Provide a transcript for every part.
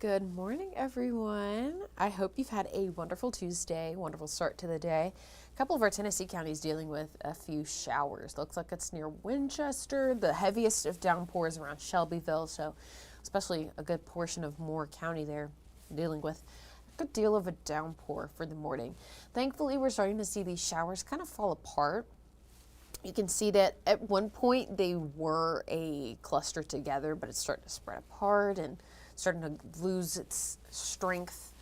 Good morning, everyone. I hope you've had a wonderful Tuesday, wonderful start to the day. A couple of our Tennessee counties dealing with a few showers. Looks like it's near Winchester. The heaviest of downpours around Shelbyville, so especially a good portion of Moore County there dealing with a good deal of a downpour for the morning. Thankfully, we're starting to see these showers kind of fall apart. You can see that at one point they were a cluster together, but it's starting to spread apart and starting to lose its strength.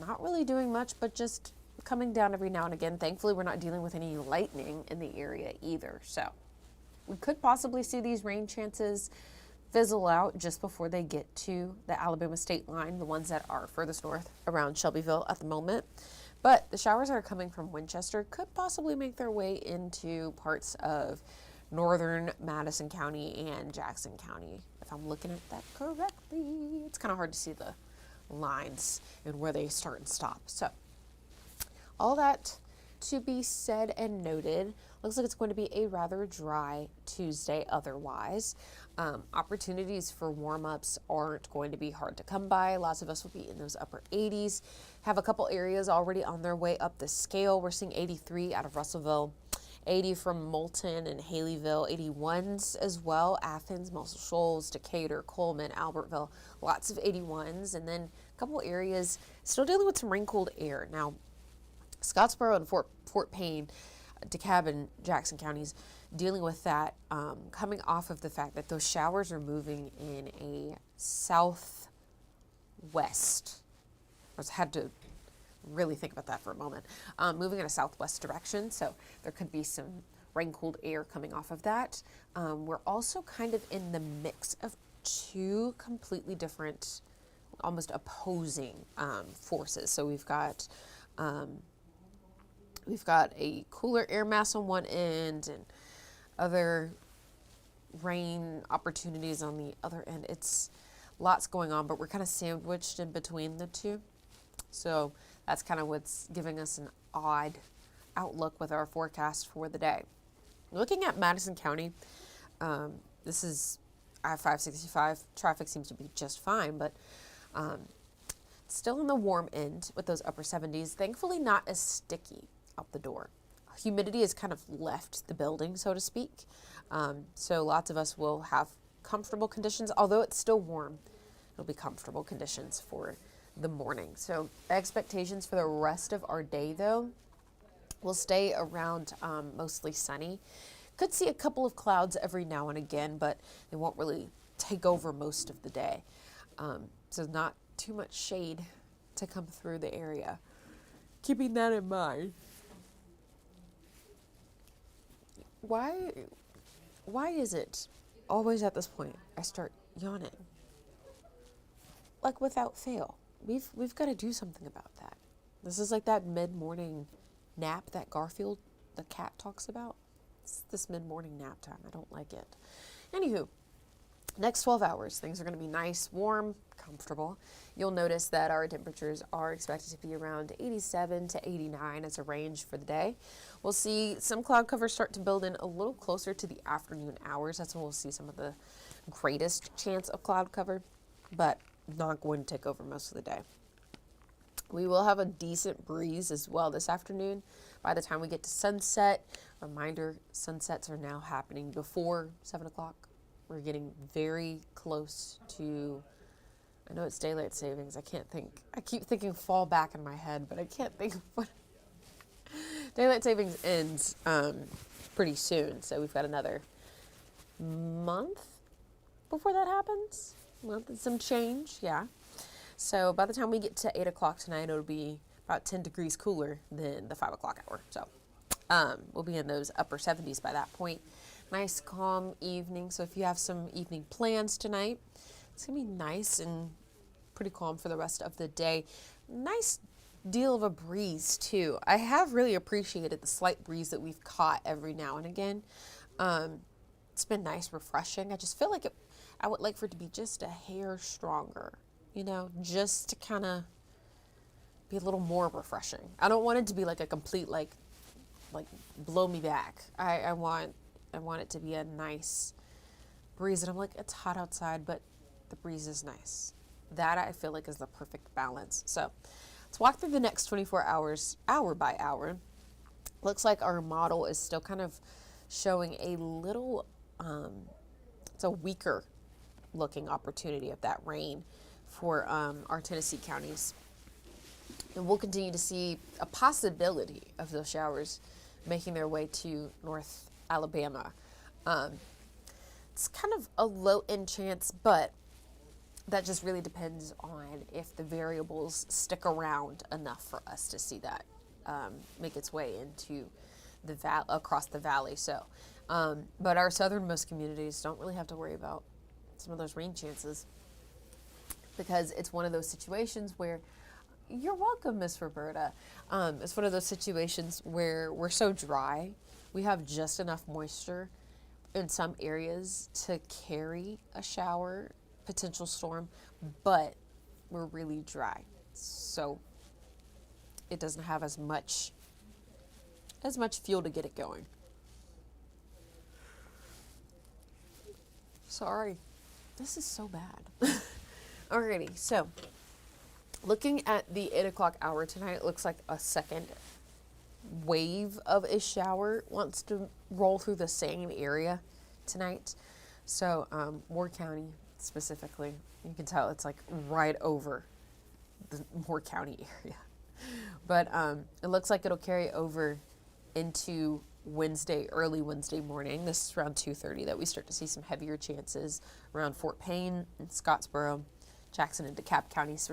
Not really doing much, but just coming down every now and again. Thankfully, we're not dealing with any lightning in the area either. So we could possibly see these rain chances fizzle out just before they get to the Alabama state line, the ones that are furthest north around Shelbyville at the moment. But the showers that are coming from Winchester could possibly make their way into parts of northern Madison County and Jackson County, if I'm looking at that correctly. It's kind of hard to see the lines and where they start and stop. So all that to be said and noted, looks like it's going to be a rather dry Tuesday otherwise. Opportunities for warm-ups aren't going to be hard to come by. Lots of us will be in those upper 80s. Have a couple areas already on their way up the scale. We're seeing 83 out of Russellville, 80 from Moulton and Haleyville, 81s as well. Athens, Muscle Shoals, Decatur, Coleman, Albertville, lots of 81s. And then a couple areas still dealing with some rain-cooled air. Now, Scottsboro and Fort Payne, DeKalb and Jackson counties dealing with that, coming off of the fact that those showers are moving in a southwest. I had to really think about that for a moment. Moving in a southwest direction, so there could be some rain-cooled air coming off of that. We're also kind of in the mix of two completely different, almost opposing forces. So we've got a cooler air mass on one end and other rain opportunities on the other end. It's lots going on, but we're kind of sandwiched in between the two. So that's kind of what's giving us an odd outlook with our forecast for the day. Looking at Madison County, this is I-565. Traffic seems to be just fine, but still in the warm end with those upper 70s. Thankfully not as sticky out the door. Humidity has kind of left the building, so to speak. So lots of us will have comfortable conditions. Although it's still warm, it'll be comfortable conditions for the morning. So expectations for the rest of our day, though, will stay around mostly sunny. Could see a couple of clouds every now and again, but they won't really take over most of the day. So not too much shade to come through the area. Keeping that in mind. Why is it always at this point I start yawning? Like without fail. We've got to do something about that. This is like that mid-morning nap that Garfield, the cat, talks about. It's this mid-morning nap time. I don't like it. Anywho, next 12 hours, things are going to be nice, warm, comfortable. You'll notice that our temperatures are expected to be around 87 to 89 as a range for the day. We'll see some cloud cover start to build in a little closer to the afternoon hours. That's when we'll see some of the greatest chance of cloud cover, but not going to take over most of the day. We will have a decent breeze as well this afternoon. By the time we get to sunset, reminder, sunsets are now happening before 7 o'clock. We're getting very close to, I know it's daylight savings. I keep thinking fall back in my head, but I can't think of what. Daylight savings ends pretty soon. So we've got another month before that happens. Month and some change, yeah. So by the time we get to 8 o'clock tonight, it'll be about 10 degrees cooler than the 5 o'clock hour. So we'll be in those upper 70s by that point. Nice, calm evening. So if you have some evening plans tonight, it's going to be nice and pretty calm for the rest of the day. Nice deal of a breeze, too. I have really appreciated the slight breeze that we've caught every now and again. It's been nice, refreshing. I just feel like I would like for it to be just a hair stronger, just to kind of be a little more refreshing. I don't want it to be like a complete, like blow me back. I want it to be a nice breeze. And I'm like, it's hot outside, but the breeze is nice. That I feel like is the perfect balance. So let's walk through the next 24 hours, hour by hour. Looks like our model is still kind of showing a little, it's a weaker looking opportunity of that rain for our Tennessee counties. And we'll continue to see a possibility of those showers making their way to North Alabama. It's kind of a low end chance, but that just really depends on if the variables stick around enough for us to see that make its way into the across the valley. So, but our southernmost communities don't really have to worry about some of those rain chances, because it's one of those situations where, you're welcome, Miss Roberta. It's one of those situations where we're so dry, we have just enough moisture in some areas to carry a shower, potential storm, but we're really dry. So it doesn't have as much fuel to get it going. Sorry. This is so bad. Alrighty, so looking at the 8 o'clock hour tonight, it looks like a second wave of a shower wants to roll through the same area tonight. So Moore County specifically, you can tell it's like right over the Moore County area. But it looks like it'll carry over into Wednesday, early Wednesday morning. This is around 2:30 that we start to see some heavier chances around Fort Payne and Scottsboro, Jackson and DeKalb counties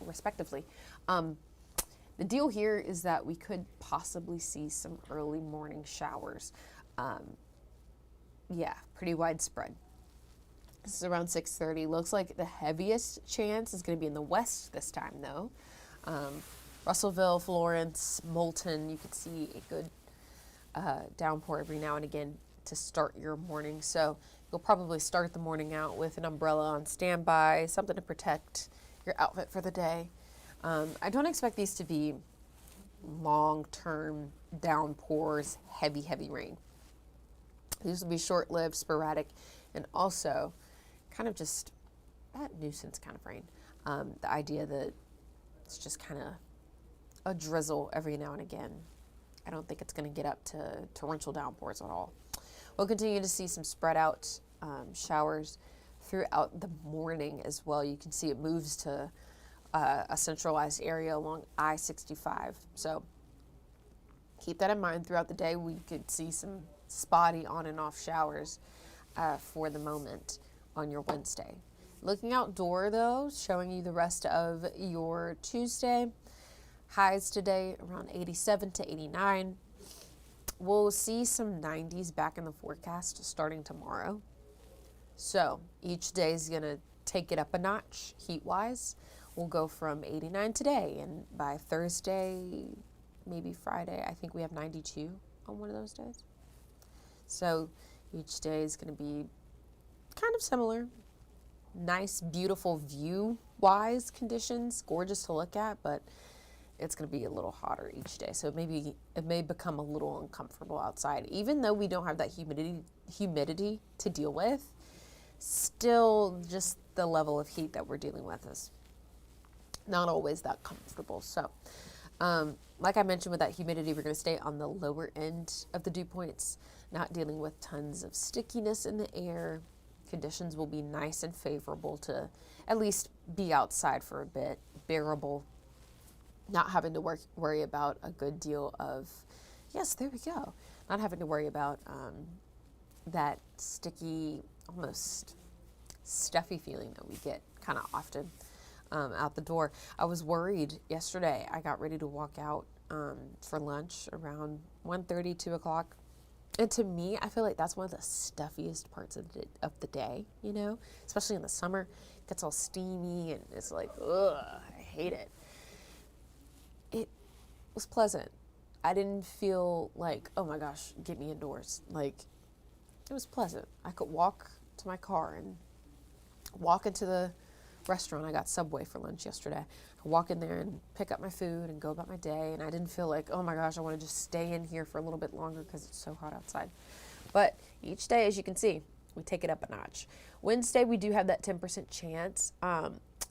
respectively. The deal here is that we could possibly see some early morning showers. Yeah, pretty widespread. This is around 6:30. Looks like the heaviest chance is going to be in the west this time, though. Russellville, Florence, Moulton, you could see a good downpour every now and again to start your morning. So you'll probably start the morning out with an umbrella on standby, something to protect your outfit for the day. I don't expect these to be long-term downpours, heavy rain. These will be short-lived, sporadic, and also kind of just that nuisance kind of rain. The idea that it's just kind of a drizzle every now and again. I don't think it's going to get up to torrential downpours at all. We'll continue to see some spread out showers throughout the morning as well. You can see it moves to a centralized area along I-65. So keep that in mind. Throughout the day, we could see some spotty on and off showers for the moment on your Wednesday. Looking outdoor, though, showing you the rest of your Tuesday. Highs today around 87 to 89. We'll see some 90s back in the forecast starting tomorrow. So each day is going to take it up a notch heat-wise. We'll go from 89 today, and by Thursday, maybe Friday, I think we have 92 on one of those days. So each day is going to be kind of similar. Nice, beautiful view-wise conditions, gorgeous to look at, but it's going to be a little hotter each day. So maybe it may become a little uncomfortable outside. Even though we don't have that humidity to deal with, still just the level of heat that we're dealing with is not always that comfortable. So like I mentioned, with that humidity, we're going to stay on the lower end of the dew points, not dealing with tons of stickiness in the air. Conditions will be nice and favorable to at least be outside for a bit, bearable, not having to worry about a good deal of, yes, there we go, not having to worry about that sticky, almost stuffy feeling that we get kind of often out the door. I was worried yesterday. I got ready to walk out for lunch around 1:30, 2 o'clock. And to me, I feel like that's one of the stuffiest parts of the day, you know, especially in the summer. It gets all steamy and it's like, ugh, I hate it. It was pleasant. I didn't feel like, oh my gosh, get me indoors. Like, it was pleasant. I could walk to my car and walk into the restaurant. I got Subway for lunch yesterday. I could walk in there and pick up my food and go about my day. And I didn't feel like, oh my gosh, I want to just stay in here for a little bit longer because it's so hot outside. But each day, as you can see, we take it up a notch. Wednesday, we do have that 10% chance.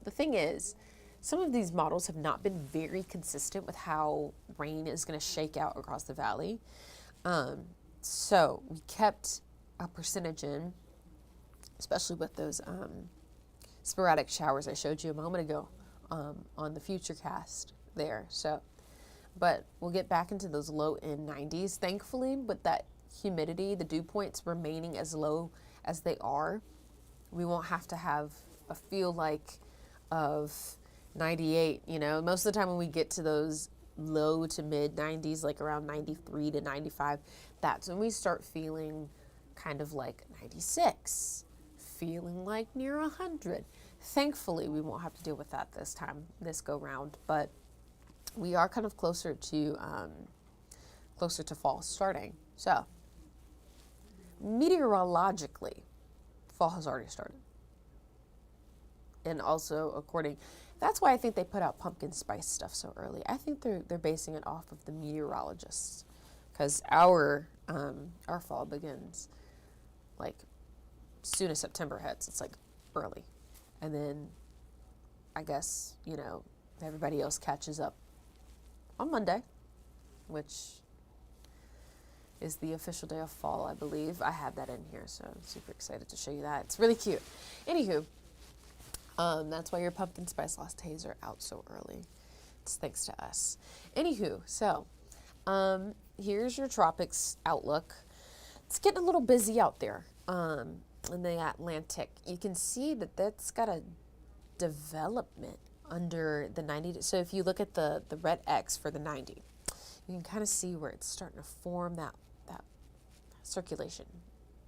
the thing is, some of these models have not been very consistent with how rain is going to shake out across the valley. So we kept a percentage in, especially with those sporadic showers I showed you a moment ago on the future cast there. So, but we'll get back into those low end 90s, thankfully, with that humidity, the dew points remaining as low as they are. We won't have to have a feel like of 98, you know. Most of the time when we get to those low to mid 90s, like around 93 to 95, that's when we start feeling kind of like 96, feeling like near 100. Thankfully, we won't have to deal with that this go round, but we are kind of closer to fall starting. So meteorologically, fall has already started. And also that's why I think they put out pumpkin spice stuff so early. I think they're basing it off of the meteorologists, because our fall begins like soon as September hits. It's like early, and then I guess, you know, everybody else catches up on Monday, which is the official day of fall, I believe. I have that in here, so I'm super excited to show you that. It's really cute. Anywho, that's why your pumpkin spice lattes are out so early. It's thanks to us. Anywho, so here's your tropics outlook. It's getting a little busy out there in the Atlantic. You can see that that's got a development under the 90. So if you look at the red X for the 90, you can kind of see where it's starting to form that circulation.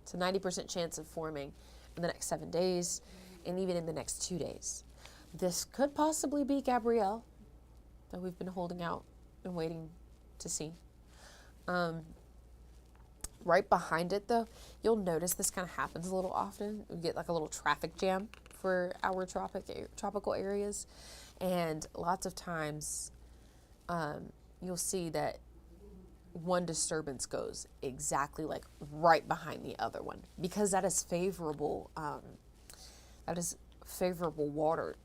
It's a 90% chance of forming in the next 7 days, and even in the next 2 days. This could possibly be Gabrielle that we've been holding out and waiting to see. Right behind it, though, you'll notice this kind of happens a little often. We get like a little traffic jam for our tropical areas, and lots of times you'll see that one disturbance goes exactly like right behind the other one, because that is favorable.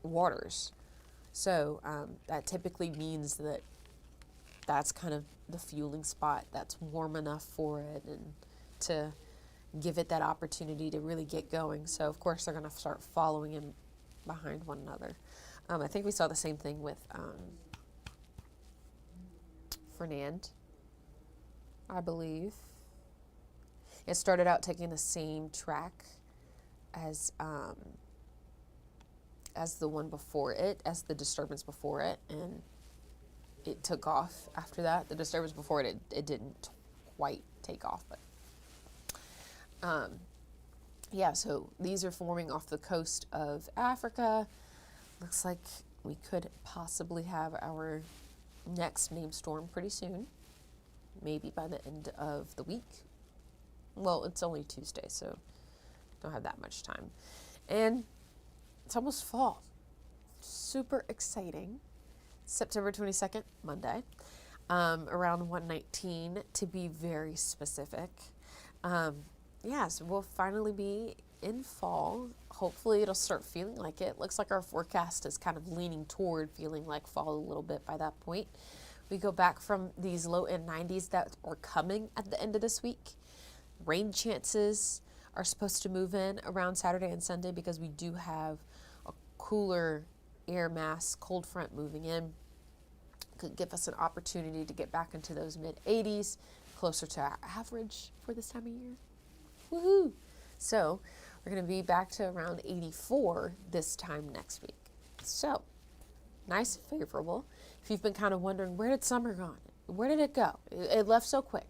Waters. So that typically means that that's kind of the fueling spot that's warm enough for it and to give it that opportunity to really get going. So of course they're going to start following in behind one another. I think we saw the same thing with Fernand, I believe. It started out taking the same track as the one before it, as the disturbance before it, and it took off after that. The disturbance before it didn't quite take off, but yeah, so these are forming off the coast of Africa. Looks like we could possibly have our next named storm pretty soon, maybe by the end of the week. Well, it's only Tuesday, so don't have that much time. And it's almost fall. Super exciting. September 22nd, Monday, around 1:19 to be very specific. Yeah, so we'll finally be in fall. Hopefully it'll start feeling like it. Looks like our forecast is kind of leaning toward feeling like fall a little bit by that point. We go back from these low end 90s that are coming at the end of this week. Rain chances are supposed to move in around Saturday and Sunday because we do have a cooler air mass, cold front moving in. Could give us an opportunity to get back into those mid 80s, closer to our average for this time of year. Woohoo! So we're going to be back to around 84 this time next week. So nice and favorable. If you've been kind of wondering, where did summer go? Where did it go? It left so quick.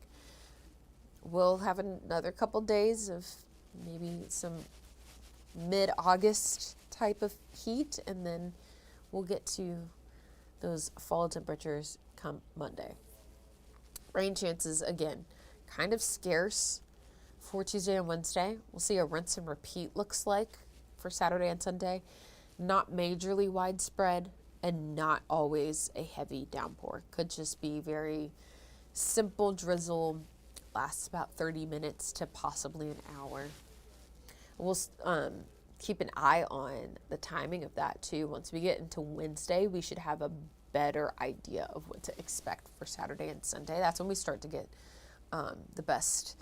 We'll have another couple days of maybe some mid-August type of heat, and then we'll get to those fall temperatures come Monday. Rain chances, again, kind of scarce for Tuesday and Wednesday. We'll see a rinse and repeat looks like for Saturday and Sunday. Not majorly widespread and not always a heavy downpour. Could just be very simple drizzle, lasts about 30 minutes to possibly an hour. We'll keep an eye on the timing of that too. Once we get into Wednesday, we should have a better idea of what to expect for Saturday and Sunday. That's when we start to get the best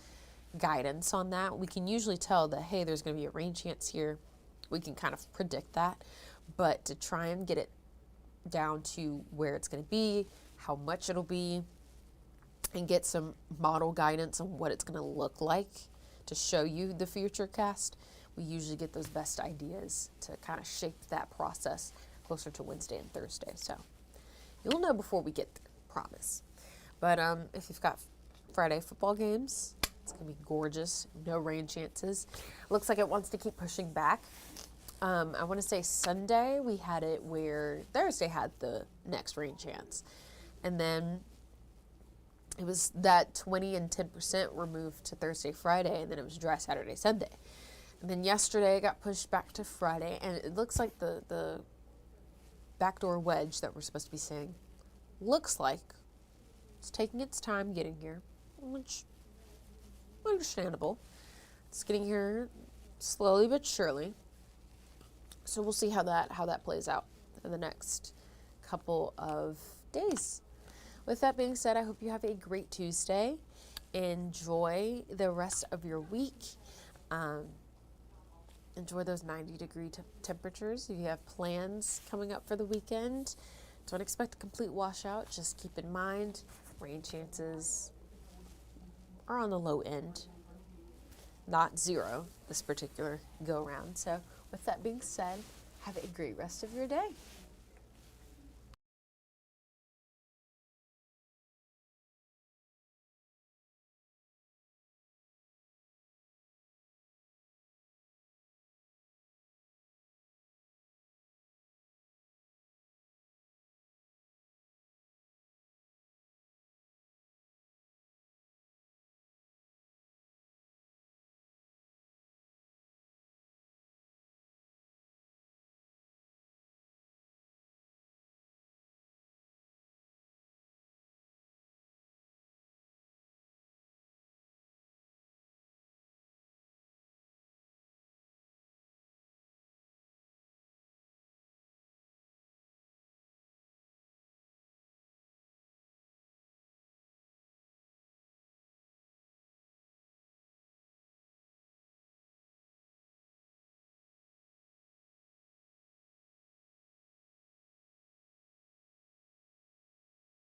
guidance on that. We can usually tell that, hey, there's going to be a rain chance here. We can kind of predict that. But to try and get it down to where it's going to be, how much it'll be, and get some model guidance on what it's going to look like to show you the future cast, we usually get those best ideas to kind of shape that process closer to Wednesday and Thursday. So you'll know before we get there, promise. But if you've got Friday football games, it's going to be gorgeous. No rain chances. Looks like it wants to keep pushing back. I want to say Sunday we had it where Thursday had the next rain chance. And then it was that 20 and 10% were moved to Thursday, Friday, and then it was dry Saturday, Sunday. And then yesterday it got pushed back to Friday, and it looks like the backdoor wedge that we're supposed to be seeing looks like it's taking its time getting here, which understandable. It's getting here slowly but surely. So we'll see how that plays out in the next couple of days. With that being said, I hope you have a great Tuesday. Enjoy the rest of your week. Enjoy those 90-degree temperatures. If you have plans coming up for the weekend, don't expect a complete washout. Just keep in mind, rain chances are on the low end, not zero this particular go-around. So with that being said, have a great rest of your day.